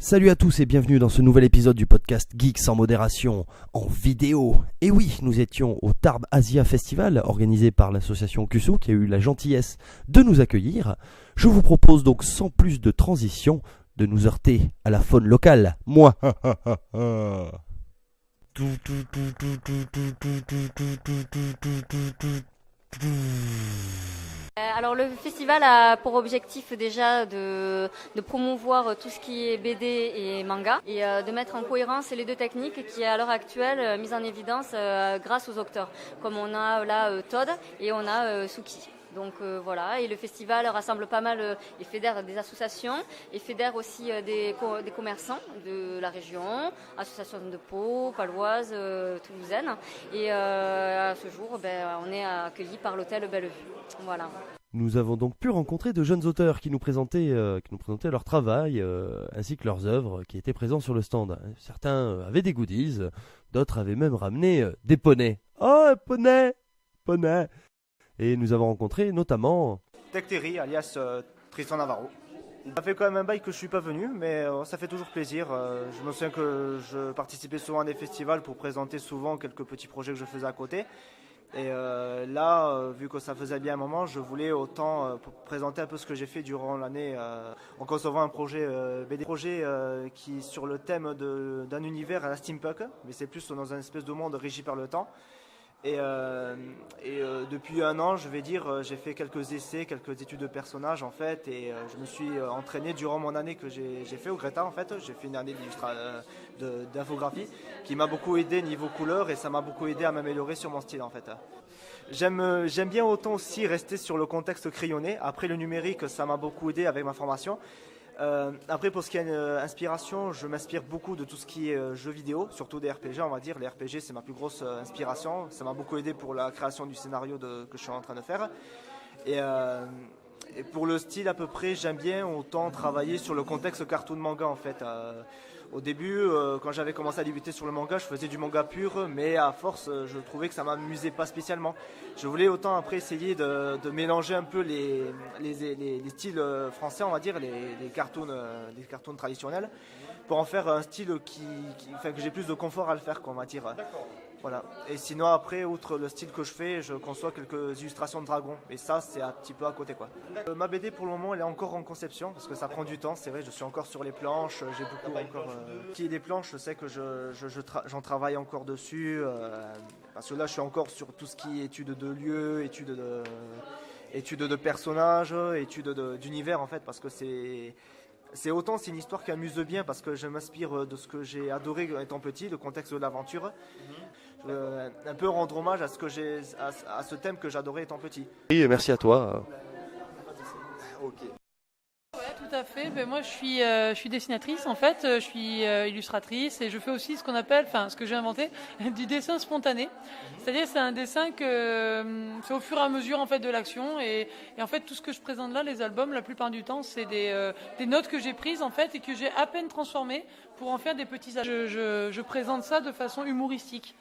Salut à tous et bienvenue dans ce nouvel épisode du podcast Geeks sans modération en vidéo. Et oui, nous étions au Tarbes Asia Festival organisé par l'association QSO qui a eu la gentillesse de nous accueillir. Je vous propose donc sans plus de transition de nous heurter à la faune locale. Moi. Alors le festival a pour objectif déjà de promouvoir tout ce qui est BD et manga et de mettre en cohérence les deux techniques qui est à l'heure actuelle mises en évidence grâce aux auteurs. Comme on a là Todd et on a Suki. Donc voilà, et le festival rassemble pas mal et fédère des associations et fédère aussi des commerçants de la région, associations de Pau, paloise, toulousaine. Et à ce jour, on est accueillis par l'hôtel Bellevue. Voilà. Nous avons donc pu rencontrer de jeunes auteurs qui nous présentaient leur travail ainsi que leurs œuvres qui étaient présents sur le stand. Certains avaient des goodies, d'autres avaient même ramené des poneys. Oh, poney. Et nous avons rencontré notamment Tech Terry, alias Tristan Navarro. Ça fait quand même un bail que je suis pas venu, mais ça fait toujours plaisir. Je me souviens que je participais souvent à des festivals pour présenter souvent quelques petits projets que je faisais à côté. Et là, vu que ça faisait bien un moment, je voulais autant présenter un peu ce que j'ai fait durant l'année en concevant un projet BD. Projet qui sur le thème d'un univers à la steampunk, mais c'est plus dans un espèce de monde régi par le temps. Et depuis un an, je vais dire, j'ai fait quelques essais, quelques études de personnages en fait, et je me suis entraîné durant mon année que j'ai fait au Greta en fait. J'ai fait une année d'infographie qui m'a beaucoup aidé niveau couleur et ça m'a beaucoup aidé à m'améliorer sur mon style en fait. J'aime bien autant aussi rester sur le contexte crayonné. Après le numérique, ça m'a beaucoup aidé avec ma formation. Après pour ce qui est inspiration, je m'inspire beaucoup de tout ce qui est jeux vidéo, surtout des RPG on va dire. Les RPG c'est ma plus grosse inspiration, ça m'a beaucoup aidé pour la création du scénario que je suis en train de faire. Et pour le style à peu près, j'aime bien autant travailler sur le contexte cartoon manga en fait. Au début, quand j'avais commencé à débuter sur le manga, je faisais du manga pur, mais à force, je trouvais que ça m'amusait pas spécialement. Je voulais autant après essayer de mélanger un peu les styles français, on va dire, les cartoons traditionnels, pour en faire un style que j'ai plus de confort à le faire, quoi, on va dire. D'accord. Voilà. Et sinon après, outre le style que je fais, je conçois quelques illustrations de dragons. Et ça, c'est un petit peu à côté, quoi. Ma BD pour le moment, elle est encore en conception parce que ça prend du temps. C'est vrai, je suis encore sur les planches. J'ai beaucoup encore. Les planches, je sais que j'en travaille encore dessus parce que là, je suis encore sur tout ce qui est études de lieux, études de personnages, études d'univers en fait, parce que c'est une histoire qui amuse bien parce que je m'inspire de ce que j'ai adoré étant petit, le contexte de l'aventure. Un peu rendre hommage à ce thème que j'adorais étant petit. et merci à toi. Ok. Ouais, tout à fait. Moi, je suis dessinatrice en fait. Je suis illustratrice et je fais aussi ce qu'on appelle, ce que j'ai inventé, du dessin spontané. C'est-à-dire, c'est un dessin que c'est au fur et à mesure en fait de l'action et en fait tout ce que je présente là, les albums, la plupart du temps, c'est des notes que j'ai prises en fait et que j'ai à peine transformées pour en faire des petits. Je présente ça de façon humoristique.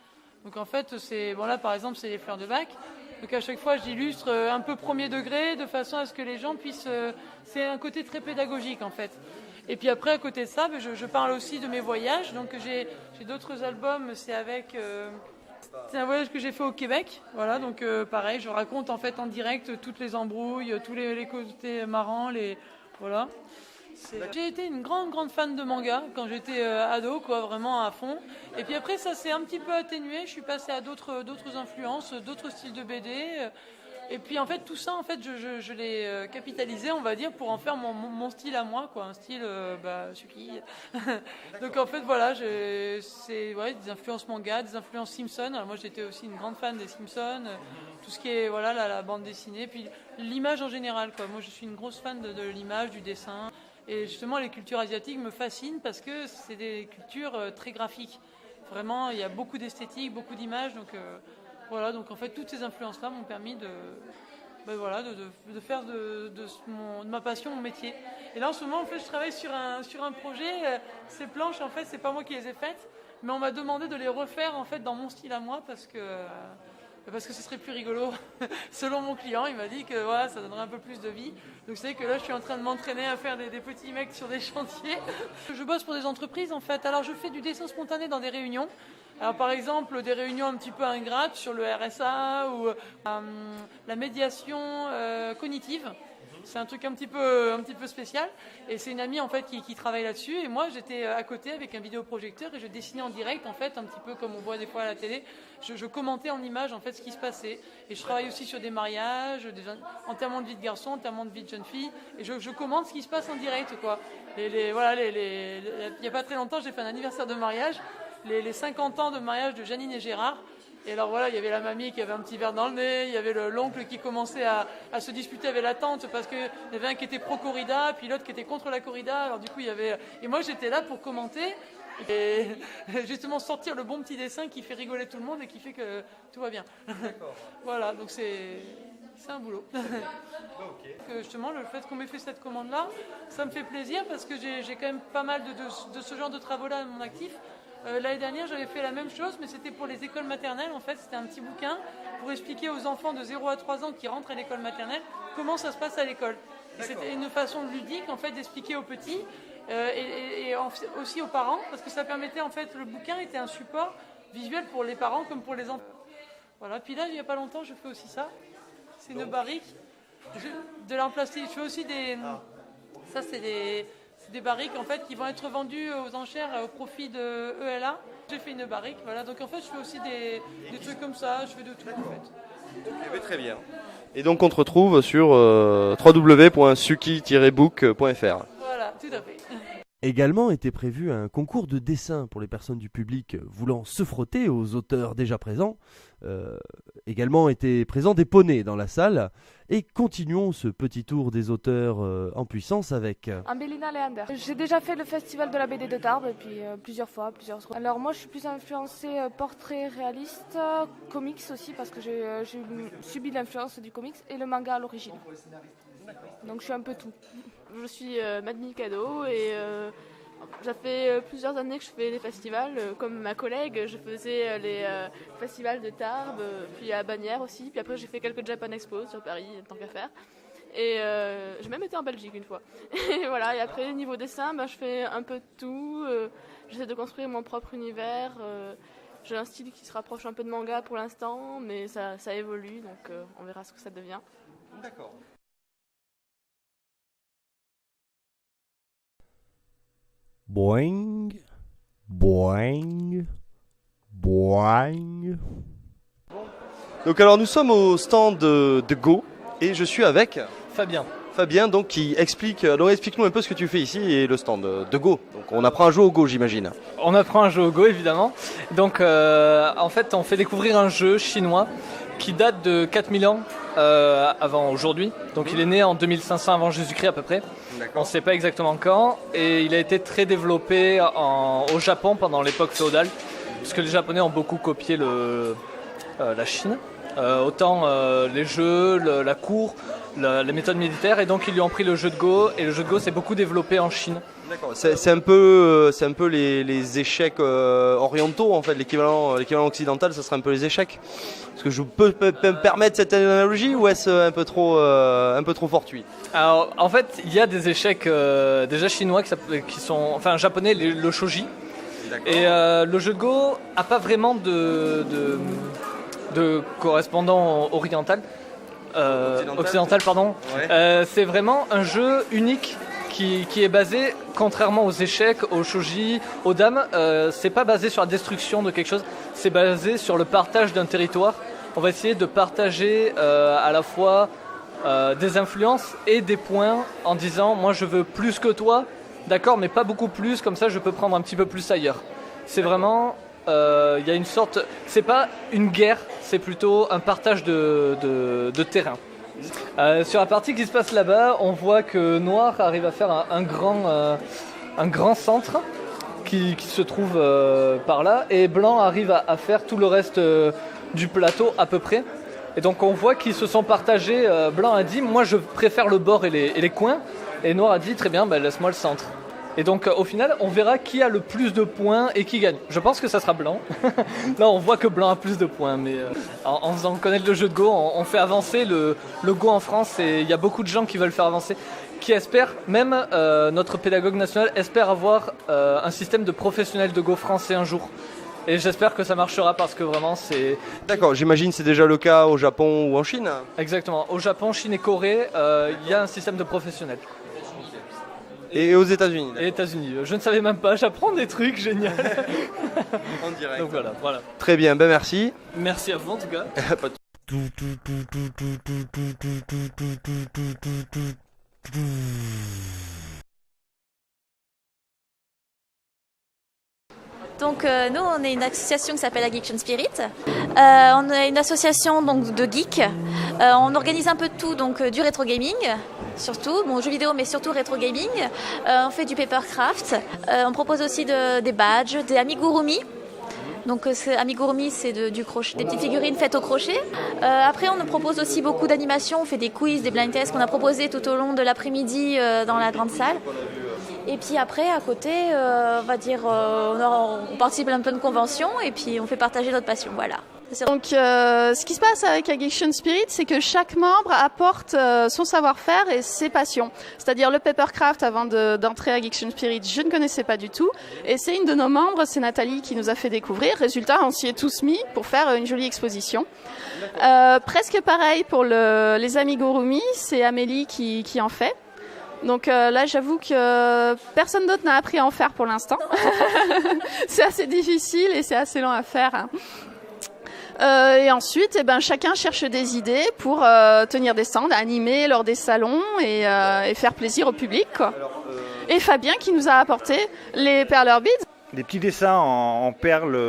Donc en fait, là par exemple, c'est les fleurs de bac. Donc à chaque fois, j'illustre un peu premier degré de façon à ce que les gens puissent. C'est un côté très pédagogique en fait. Et puis après, à côté de ça, je parle aussi de mes voyages. Donc j'ai d'autres albums. C'est un voyage que j'ai fait au Québec. Voilà, donc pareil, je raconte en fait en direct toutes les embrouilles, tous les côtés marrants, voilà. J'ai été une grande fan de manga quand j'étais ado, quoi, vraiment à fond. Et puis après, ça s'est un petit peu atténué. Je suis passée à d'autres influences, d'autres styles de BD. Et puis en fait, tout ça, en fait, je l'ai capitalisé, on va dire, pour en faire mon style à moi, quoi, un style Suki. Donc en fait, voilà, c'est des influences manga, des influences Simpson. Alors moi, j'étais aussi une grande fan des Simpsons. Tout ce qui est la bande dessinée, puis l'image en général, quoi. Moi, je suis une grosse fan de l'image, du dessin. Et justement, les cultures asiatiques me fascinent parce que c'est des cultures très graphiques. Vraiment, il y a beaucoup d'esthétique, beaucoup d'images. Donc voilà, donc en fait, toutes ces influences-là m'ont permis de faire de ma passion mon métier. Et là, en ce moment, en fait, je travaille sur un projet. Ces planches, en fait, c'est pas moi qui les ai faites, mais on m'a demandé de les refaire en fait dans mon style à moi parce que parce que ce serait plus rigolo. Selon mon client, il m'a dit que voilà, ça donnerait un peu plus de vie. Donc c'est que là, je suis en train de m'entraîner à faire des petits mecs sur des chantiers. Je bosse pour des entreprises en fait. Alors je fais du dessin spontané dans des réunions. Alors par exemple, des réunions un petit peu ingrates sur le RSA ou la médiation cognitive. C'est un truc un petit peu spécial. Et c'est une amie en fait qui travaille là-dessus. Et moi, j'étais à côté avec un vidéoprojecteur et je dessinais en direct en fait, un petit peu comme on voit des fois à la télé. Je commentais en images en fait ce qui se passait. Et je travaille aussi sur des mariages, des enterrements de vie de garçon, enterrements de vie de jeune fille. Et je commente ce qui se passe en direct, quoi. Il n'y a pas très longtemps, j'ai fait un anniversaire de mariage. Les 50 ans de mariage de Janine et Gérard. Et alors voilà, il y avait la mamie qui avait un petit verre dans le nez, il y avait l'oncle qui commençait à se disputer avec la tante parce qu'il y avait un qui était pro-corrida, puis l'autre qui était contre la corrida. Alors du coup, il y avait... Et moi, j'étais là pour commenter et justement sortir le bon petit dessin qui fait rigoler tout le monde et qui fait que tout va bien. D'accord. Voilà, donc c'est un boulot. Okay. Justement, le fait qu'on m'ait fait cette commande-là, ça me fait plaisir parce que j'ai quand même pas mal de ce genre de travaux-là à mon actif. L'année dernière, j'avais fait la même chose, mais c'était pour les écoles maternelles. En fait, c'était un petit bouquin pour expliquer aux enfants de 0 à 3 ans qui rentrent à l'école maternelle comment ça se passe à l'école. C'était une façon ludique, en fait, d'expliquer aux petits et aussi aux parents, parce que ça permettait, en fait, le bouquin était un support visuel pour les parents comme pour les enfants. Voilà. Puis là, il n'y a pas longtemps, je fais aussi ça. C'est une barrique de l'art plastique. Je fais aussi des... Ça, c'est des barriques en fait qui vont être vendues aux enchères au profit de ELA. J'ai fait une barrique, voilà. Donc en fait je fais aussi des trucs comme ça, je fais de tout en fait. Okay, très bien. Et donc on te retrouve sur www.suki-book.fr. Voilà, tout à fait. Également était prévu un concours de dessin pour les personnes du public voulant se frotter aux auteurs déjà présents. Également étaient présents des poneys dans la salle. Et continuons ce petit tour des auteurs en puissance avec... Ambelina Leander. J'ai déjà fait le festival de la BD de Tarbes et puis plusieurs fois. Alors moi je suis plus influencée portrait réaliste, comics aussi parce que j'ai subi l'influence du comics et le manga à l'origine. Donc je suis un peu tout. Je suis Madeleine Cadeau et ça fait plusieurs années que je fais des festivals. Comme ma collègue, je faisais les festivals de Tarbes, puis à Bagnères aussi. Puis après, j'ai fait quelques Japan Expo sur Paris, tant qu'à faire. Et j'ai même été en Belgique une fois. Et voilà. Et après, niveau dessin, je fais un peu de tout. J'essaie de construire mon propre univers. J'ai un style qui se rapproche un peu de manga pour l'instant, mais ça évolue, donc on verra ce que ça devient. D'accord. Boing, boing, boing. Donc alors nous sommes au stand de Go et je suis avec Fabien donc qui explique, donc explique-nous un peu ce que tu fais ici et le stand de Go. Donc on apprend à jouer au Go j'imagine. On apprend à jouer au Go évidemment. Donc en fait on fait découvrir un jeu chinois qui date de 4000 ans avant aujourd'hui. Donc il est né en 2500 avant Jésus-Christ à peu près. On ne sait pas exactement quand. Et il a été très développé au Japon pendant l'époque féodale. Puisque les Japonais ont beaucoup copié la Chine. Autant les jeux, la cour, les méthodes militaires. Et donc ils lui ont pris le jeu de Go. Et le jeu de Go s'est beaucoup développé en Chine. D'accord. C'est un peu les échecs orientaux en fait. L'équivalent occidental, ça serait un peu les échecs. Est-ce que je peux me permettre cette analogie ou est-ce un peu trop fortuit? Alors en fait, il y a des échecs déjà chinois qui sont, enfin japonais, le shogi. D'accord. Et le jeu de Go a pas vraiment de correspondant oriental, occidental pardon. Ouais. C'est vraiment un jeu unique. Qui est basé, contrairement aux échecs, aux shogi, aux dames, c'est pas basé sur la destruction de quelque chose, c'est basé sur le partage d'un territoire. On va essayer de partager à la fois des influences et des points en disant moi je veux plus que toi, d'accord, mais pas beaucoup plus, comme ça je peux prendre un petit peu plus ailleurs. C'est vraiment, il y a une sorte, c'est pas une guerre, c'est plutôt un partage de terrain. Sur la partie qui se passe là-bas, on voit que Noir arrive à faire un grand centre qui se trouve par là, et Blanc arrive à faire tout le reste du plateau à peu près. Et donc on voit qu'ils se sont partagés. Blanc a dit moi je préfère le bord et les coins, et Noir a dit très bien, laisse-moi le centre. Et donc au final, on verra qui a le plus de points et qui gagne. Je pense que ça sera blanc. Là, on voit que blanc a plus de points, mais en faisant connaître le jeu de Go, on fait avancer le Go en France et il y a beaucoup de gens qui veulent faire avancer, qui espèrent, même notre pédagogue national espère avoir un système de professionnels de Go français un jour. Et j'espère que ça marchera parce que vraiment c'est... D'accord, j'imagine c'est déjà le cas au Japon ou en Chine. Exactement. Au Japon, Chine et Corée, il y a un système de professionnels. Et aux États-Unis. Et États-Unis. Je ne savais même pas, j'apprends des trucs, génial. En direct. Donc voilà. Très bien, ben merci. Merci à vous en tout cas. Pas de- Donc nous, on est une association qui s'appelle Addiction Spirit. On est une association donc, de geeks. On organise un peu de tout, donc du rétro gaming, surtout, jeux vidéo, mais surtout rétro gaming. On fait du papercraft. On propose aussi des badges, des amigurumi. Donc amigurumi, c'est du crochet, des petites figurines faites au crochet. Après, on nous propose aussi beaucoup d'animations. On fait des quiz, des blind tests qu'on a proposés tout au long de l'après-midi dans la grande salle. Et puis après, à côté, on va dire, on participe à plein de conventions et puis on fait partager notre passion, voilà. Donc, ce qui se passe avec Addiction Spirit, c'est que chaque membre apporte son savoir-faire et ses passions. C'est-à-dire le papercraft, avant d'entrer à Addiction Spirit, je ne connaissais pas du tout. Et c'est une de nos membres, c'est Nathalie, qui nous a fait découvrir. Résultat, on s'y est tous mis pour faire une jolie exposition. Presque pareil pour les amigurumi, c'est Amélie qui en fait. Donc là, j'avoue que personne d'autre n'a appris à en faire pour l'instant. C'est assez difficile et c'est assez long à faire. Hein. Et ensuite, chacun cherche des idées pour tenir des stands, animer lors des salons et faire plaisir au public, quoi. Et Fabien qui nous a apporté les perler beads. Des petits dessins en perles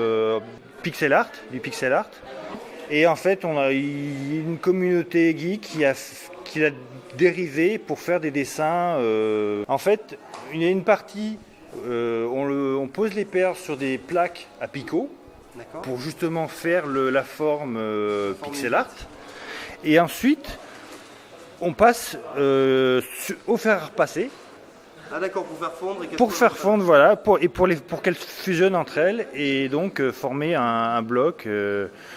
pixel art, du pixel art. Et en fait, on a une communauté geek qui l'a dérivé pour faire des dessins. En fait, il y a une partie, on pose les perles sur des plaques à picot. D'accord. Pour justement faire la forme pixel art. Et ensuite, on passe au fer à repasser. Ah d'accord, pour faire fondre. Pour faire fondre, voilà, pour qu'elles fusionnent entre elles et donc former un bloc.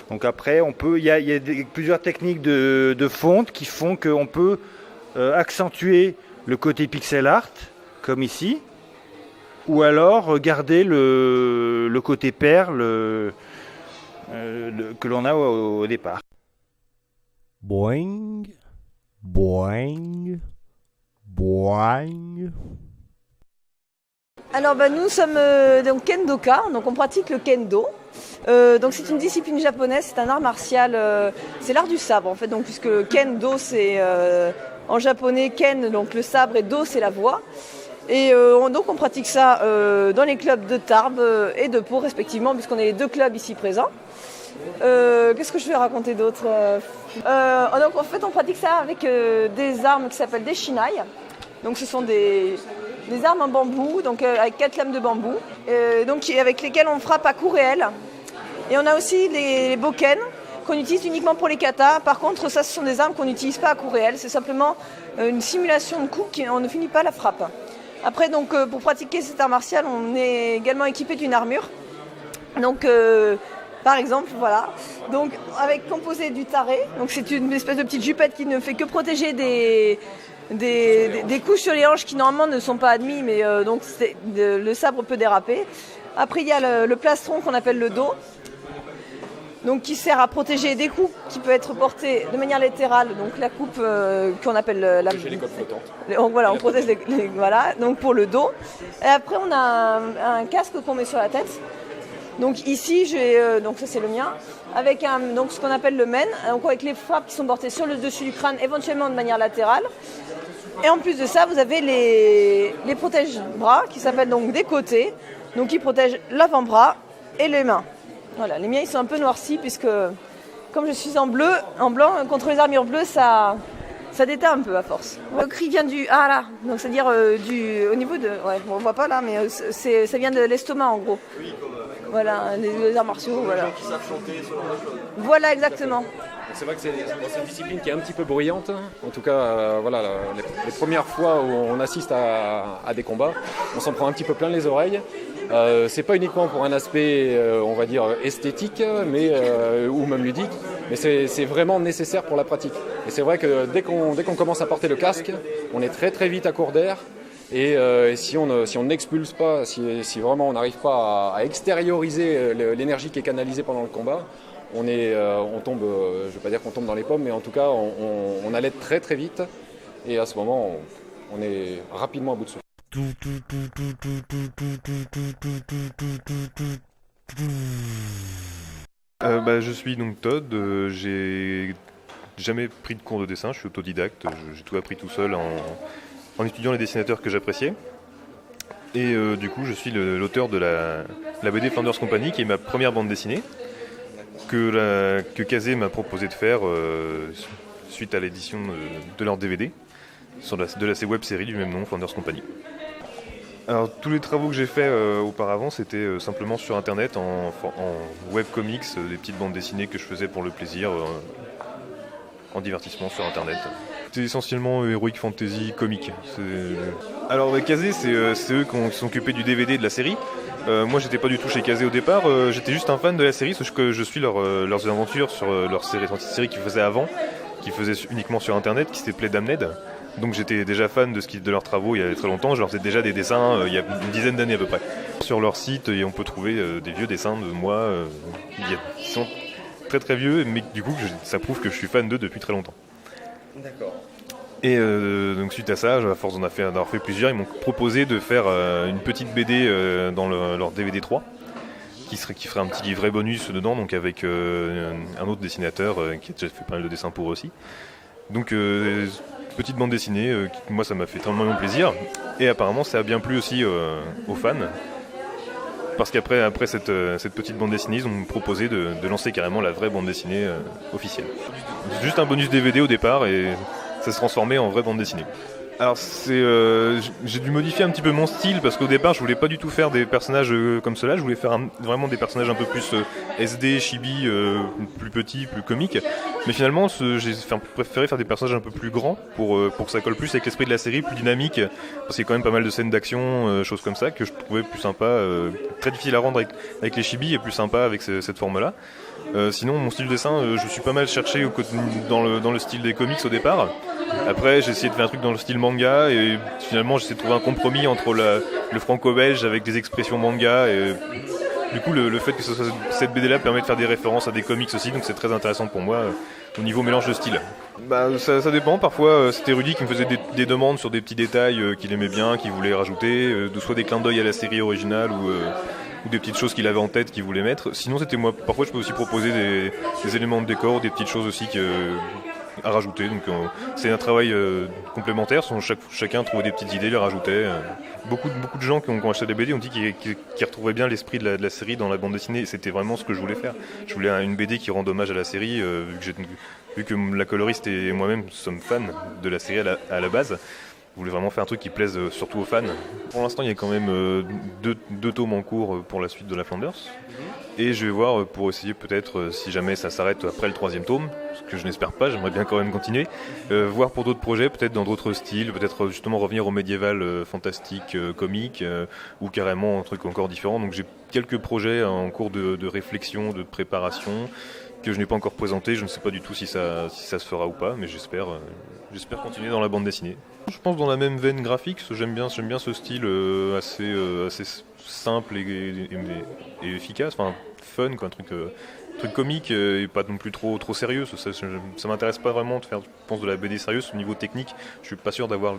Donc après, il y a plusieurs techniques de fonte qui font qu'on peut accentuer le côté pixel art, comme ici, ou alors garder le côté perle que l'on a au départ. Boing, boing, boing. Alors nous sommes donc kendoka, donc on pratique le kendo. Donc c'est une discipline japonaise, c'est un art martial, c'est l'art du sabre en fait. Donc puisque kendo c'est en japonais ken donc le sabre et do c'est la voix. Et donc on pratique ça dans les clubs de Tarbes et de Pau respectivement, puisqu'on est les deux clubs ici présents. Qu'est-ce que je vais raconter d'autre donc en fait on pratique ça avec des armes qui s'appellent des shinai. Donc ce sont des armes en bambou, donc avec 4 lames de bambou, donc avec lesquelles on frappe à coups réels. Et on a aussi les boken qu'on utilise uniquement pour les katas. Par contre ça ce sont des armes qu'on n'utilise pas à coups réels, c'est simplement une simulation de coup on ne finit pas la frappe. Après, donc, pour pratiquer cet art martial, on est également équipé d'une armure. Donc, par exemple, voilà. Donc, composé du taré. Donc, c'est une espèce de petite jupette qui ne fait que protéger des coups sur les hanches qui normalement ne sont pas admis, mais donc le sabre peut déraper. Après, il y a le plastron qu'on appelle le dos. Donc, qui sert à protéger des coups qui peuvent être portés de manière latérale, donc la coupe qu'on appelle la. J'ai les coques flottantes. Voilà, on protège voilà, donc pour le dos. Et après, on a un casque qu'on met sur la tête. Donc ici, donc ça c'est le mien, avec donc ce qu'on appelle le men, donc avec les frappes qui sont portées sur le dessus du crâne, éventuellement de manière latérale. Et en plus de ça, vous avez les protège-bras qui s'appellent donc des côtés, donc qui protègent l'avant-bras et les mains. Voilà, les miens ils sont un peu noircis puisque comme je suis en blanc, contre les armures bleues, ça déteint un peu à force. Le cri vient du là, donc c'est-à-dire au niveau de, ouais, on voit pas là, mais ça vient de l'estomac en gros. Oui, comme voilà, les arts martiaux, voilà. Les gens qui savent chanter, ce genre de choses. Voilà exactement. C'est vrai que c'est une discipline qui est un petit peu bruyante. En tout cas, voilà, les premières fois où on assiste à des combats, on s'en prend un petit peu plein les oreilles. C'est pas uniquement pour un aspect, on va dire, esthétique, ou même ludique, mais c'est vraiment nécessaire pour la pratique. Et c'est vrai que dès qu'on commence à porter le casque, on est très très vite à court d'air. Et si on n'expulse pas, si vraiment on n'arrive pas à extérioriser l'énergie qui est canalisée pendant le combat, on tombe, je ne vais pas dire qu'on tombe dans les pommes, mais en tout cas on allait très très vite. Et à ce moment, on est rapidement à bout de souffle. Je suis donc Todd, j'ai jamais pris de cours de dessin, je suis autodidacte, j'ai tout appris tout seul en étudiant les dessinateurs que j'appréciais. Et du coup je suis l'auteur de la BD Flanders Company, qui est ma première bande dessinée, que Kazé m'a proposé de faire suite à l'édition de leur DVD, de la web série du même nom, Flanders Company. Alors tous les travaux que j'ai faits auparavant, c'était simplement sur internet, en webcomics, des petites bandes dessinées que je faisais pour le plaisir, en divertissement sur internet. C'était essentiellement Heroic Fantasy comique. Alors Kazé, c'est eux qui sont occupés du DVD de la série. Moi j'étais pas du tout chez Kazé au départ, j'étais juste un fan de la série, sauf que je suis leurs aventures sur leur série qu'ils faisaient avant, qu'ils faisaient uniquement sur internet, qui s'appelait Damned. Donc j'étais déjà fan de leurs travaux il y a très longtemps, je leur faisais déjà des dessins il y a une dizaine d'années à peu près. Sur leur site, on peut trouver des vieux dessins de moi, qui sont très très vieux, mais du coup ça prouve que je suis fan d'eux depuis très longtemps. D'accord. Et donc suite à ça, à force d'en avoir fait plusieurs, ils m'ont proposé de faire une petite BD dans leur DVD 3, qui ferait un petit livret bonus dedans, donc avec un autre dessinateur qui a déjà fait pas mal de dessins pour eux aussi. Donc petite bande dessinée, moi ça m'a fait tellement plaisir, et apparemment ça a bien plu aussi aux fans, parce qu'après cette petite bande dessinée, ils ont proposé de lancer carrément la vraie bande dessinée officielle. Juste un bonus DVD au départ, et ça se transformait en vraie bande dessinée. Alors j'ai dû modifier un petit peu mon style, parce qu'au départ je voulais pas du tout faire des personnages comme cela, je voulais faire vraiment des personnages un peu plus SD, chibi, plus petits, plus comiques. Mais finalement j'ai préféré faire des personnages un peu plus grands pour que ça colle plus avec l'esprit de la série, plus dynamique, parce qu'il y a quand même pas mal de scènes d'action, choses comme ça, que je trouvais plus sympa, très difficile à rendre avec les chibis, et plus sympa avec cette forme-là. Sinon mon style de dessin, je suis pas mal cherché dans le style des comics au départ. Après j'ai essayé de faire un truc dans le style manga, et finalement j'ai essayé de trouver un compromis entre le franco-belge avec des expressions manga, et du coup le fait que cette BD là permet de faire des références à des comics aussi, donc c'est très intéressant pour moi au niveau mélange de style. Ça dépend, parfois c'était Rudy qui me faisait des demandes sur des petits détails qu'il aimait bien, qu'il voulait rajouter, soit des clins d'œil à la série originale ou des petites choses qu'il avait en tête qu'il voulait mettre. Sinon c'était moi, parfois je peux aussi proposer des éléments de décor, des petites choses aussi à rajouter, donc c'est un travail complémentaire, chacun trouvait des petites idées, les rajoutait. Beaucoup de gens qui ont acheté des BD ont dit qu'ils retrouvaient bien l'esprit de la série dans la bande dessinée, et c'était vraiment ce que je voulais faire. Je voulais une BD qui rende hommage à la série, vu que la coloriste et moi-même sommes fans de la série à la base. Je voulais vraiment faire un truc qui plaise surtout aux fans. Pour l'instant, il y a quand même deux tomes en cours pour la suite de la Flanders. Et je vais voir pour essayer peut-être, si jamais ça s'arrête après le 3e tome, ce que je n'espère pas, j'aimerais bien quand même continuer, voir pour d'autres projets, peut-être dans d'autres styles, peut-être justement revenir au médiéval fantastique, comique, ou carrément un truc encore différent. Donc j'ai quelques projets en cours de réflexion, de préparation, que je n'ai pas encore présenté. Je ne sais pas du tout si ça se fera ou pas, mais j'espère continuer dans la bande dessinée. Je pense dans la même veine graphique, j'aime bien ce style assez simple et efficace, enfin fun, quoi, un truc comique et pas non plus trop sérieux. Ça m'intéresse pas vraiment de faire, je pense, de la BD sérieuse. Au niveau technique, je suis pas sûr d'avoir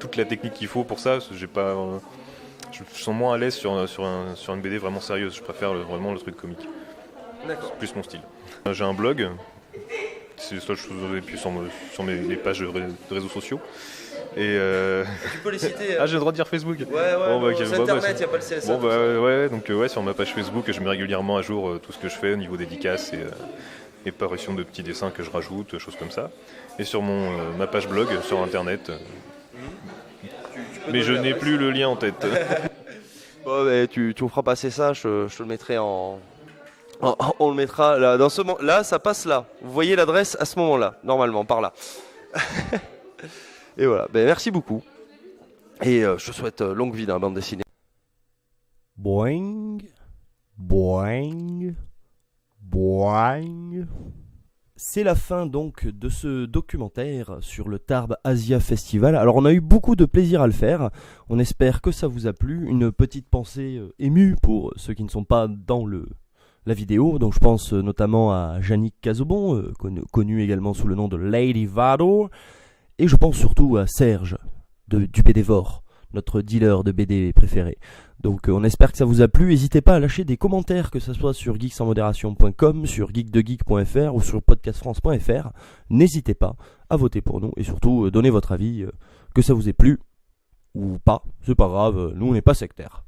toute la technique qu'il faut pour ça. Je sens moins à l'aise sur une BD vraiment sérieuse. Je préfère vraiment le truc comique. D'accord. C'est plus mon style. J'ai un blog, c'est ça que je faisais plus sur les pages de réseaux sociaux. Et Tu peux les citer. Ah, j'ai le droit de dire Facebook. Ouais, c'est internet, il n'y a pas le CSA. Donc sur ma page Facebook, je mets régulièrement à jour tout ce que je fais au niveau dédicaces et parution de petits dessins que je rajoute, choses comme ça. Et sur ma page blog, sur internet. Mais je n'ai plus le lien en tête. Bon, tu me feras passer ça, je te le mettrai On le mettra là, là, ça passe là. Vous voyez l'adresse à ce moment-là, normalement, par là. Et voilà, merci beaucoup. Et je te souhaite longue vie dans la bande dessinée. Boing, boing, boing. C'est la fin donc de ce documentaire sur le Tarbes Asia Festival. Alors on a eu beaucoup de plaisir à le faire, on espère que ça vous a plu. Une petite pensée émue pour ceux qui ne sont pas dans la vidéo, donc je pense notamment à Yannick Cazobon, connu également sous le nom de Lady Vado, et je pense surtout à Serge du BDvore, notre dealer de BD préféré. Donc on espère que ça vous a plu. N'hésitez pas à lâcher des commentaires, que ce soit sur geeksansmodération.com, sur geekdegeek.fr ou sur podcastfrance.fr. N'hésitez pas à voter pour nous et surtout donnez votre avis, que ça vous ait plu ou pas, c'est pas grave, nous on n'est pas sectaires.